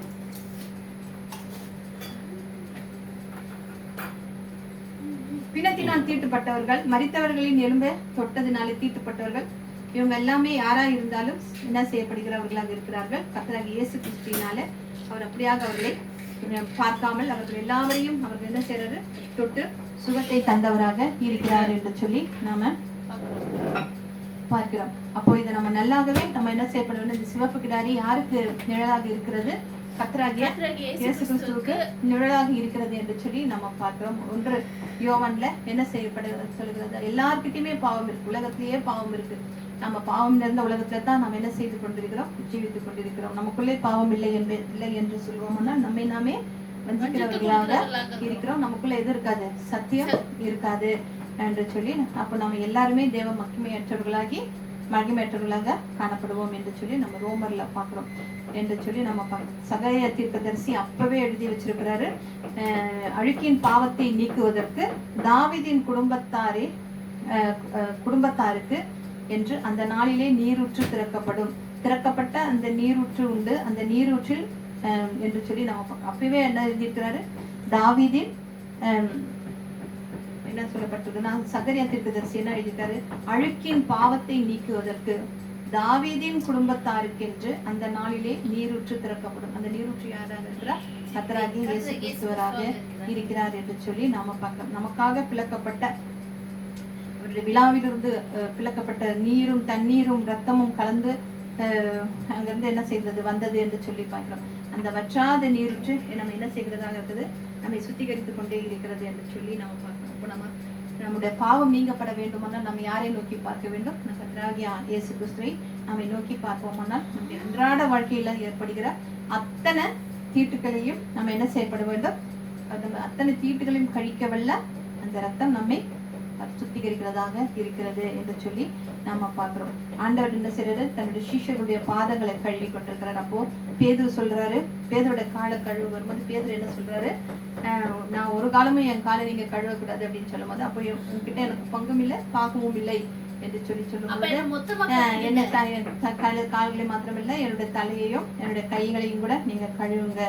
பிணத்தினால் தீட்டுப்பட்டவர்கள், மரித்தவர்களின் எலும்பை தொட்டதினாலே தீட்டுப்பட்டவர்கள், இவங்க எல்லாமே யாரா இருந்தாலும் என்ன செய்யப்படுகிறவர்களாக இருக்கிறார்கள்? கர்த்தராகிய இயேசு கிறிஸ்துவினால அவர் அப்படியாக அவர்களை பார்க்காமல் அவர்கள் எல்லாவரையும் அவர்கள் என்ன செய்யறாரு? தொட்டு சுகத்தை தந்தவராக இருக்கிறார் என்று சொல்லி நாம பார்க்கிறோம். அப்போ இதை நம்ம நல்லாகவே நம்ம என்ன செய்யப்பட வேண்டும்? இந்த சிவப்பு கிடாரி யாருக்கு நிழலாக இருக்கிறது? கர்த்தராகிய இயேசு கிறிஸ்துவுக்கு நிழலாக இருக்கிறது என்று சொல்லி நம்ம பார்க்கிறோம். 1 யோவான்ல என்ன செய்யப்படுகிறது சொல்கிறது? எல்லார்கிட்டயுமே பாவம் இருக்கு, உலகத்திலேயே பாவம் இருக்கு. நம்ம பாவம் நிறைந்த உலகத்துல தான் நம்ம என்ன செய்து கொண்டிருக்கிறோம்? ஜீவித்துக் கொண்டிருக்கிறோம். நமக்குள்ளே பாவம் இல்லை என்று சொல்லுவோம்னா நம்மை நாமே வஞ்சிக்கிறவர்களாக இருக்கிறோம். நமக்குள்ள எது இருக்காது? சத்தியம் இருக்காது என்று சொல்லி அப்ப நம்ம எல்லாருமே தேவ மகிமையற்றவர்களாக காணப்படுவோம் என்று சொல்லி நம்ம ரோமர்ல பாக்குறோம் என்று சொல்லி நம்ம பார்க்கிறோம். சகரியா தீர்க்கதரிசி அப்பவே எழுதி வச்சிருக்கிறாரு, அழுக்கின் பாவத்தை நீக்குவதற்கு தாவீதின் குடும்பத்தாருக்கு என்று அந்த நாளிலே நீரூற்று திறக்கப்பட்ட அந்த நீரூற்று உண்டு, அந்த நீரூற்றில் என்று சொல்லி நம்ம அப்பவே என்ன எழுதியிருக்கிறாரு? தாவீதின் என்ன சொல்லப்பட்டிருக்குன்னா, சகரியா தீர்க்கதரிசி என்ன எழுதியிருக்காரு? அழுக்கின் பாவத்தை நீக்குவதற்கு தாவீதின் குடும்பத்தாருக்கு என்று அந்த நாளிலே நீரூற்று திறக்கப்படும். அந்த நீரூற்று யாராக இருக்கிறார்? கர்த்தராகிய இயேசு கிறிஸ்துவராக இருக்கிறார் என்று சொல்லி நாம பார்க்கலாம். நமக்காக பிளக்கப்பட்ட விழாவிலிருந்து பிளக்கப்பட்ட நீரும் தண்ணீரும் ரத்தமும் கலந்து அங்கிருந்து என்ன செய்கிறது? வந்தது என்று சொல்லி பார்க்கிறோம். அந்த வற்றாத நீரூற்று நம்ம என்ன செய்கிறதாக இருக்குது? நம்மை சுத்திகரித்துக் கொண்டே இருக்கிறது என்று சொல்லி நம்ம பார்க்கிறோம். இப்போ நம்முடைய பாவம் நீங்கப்பட வேண்டுமானால் நம்ம யாரை நோக்கி பார்க்க வேண்டும்? கர்த்தராகிய இயேசு கிறிஸ்துவை நம்மை நோக்கி பார்ப்போமானால் நம்முடைய அன்றாட வாழ்க்கையில ஏற்படுகிற அத்தனை தீட்டுகளையும் நம்ம என்ன செய்யப்பட வேண்டும்? அத்தனை தீட்டுகளையும் கழிக்கவல்ல அந்த ரத்தம் நம்மை சுத்திகரிக்கிறதாக இருக்கிறது என்று சொல்லி நம்ம பார்க்கிறோம். ஆண்டவர் என்ன செய்யறாரு? தன்னுடைய சீஷர்களுடைய பாதங்களை கழுவி கொண்டிருக்கிறார். அப்போ பேதுரு சொல்றாரு, பேதரோட காலை கழுவு வரும்போது பேதுரு என்ன சொல்றாரு? நான் ஒரு காலமும் என் காலை நீங்க கழுவக்கூடாது அப்படின்னு சொல்லும் போது, அப்போ உங்ககிட்ட எனக்கு பங்கும் இல்லை பாகமும் இல்லை என்று சொல்லும்போது, என்ன கால்களை மாத்திரமில்லை என்னுடைய தலையையும் என்னுடைய கைகளையும் கூட நீங்க கழுவுங்க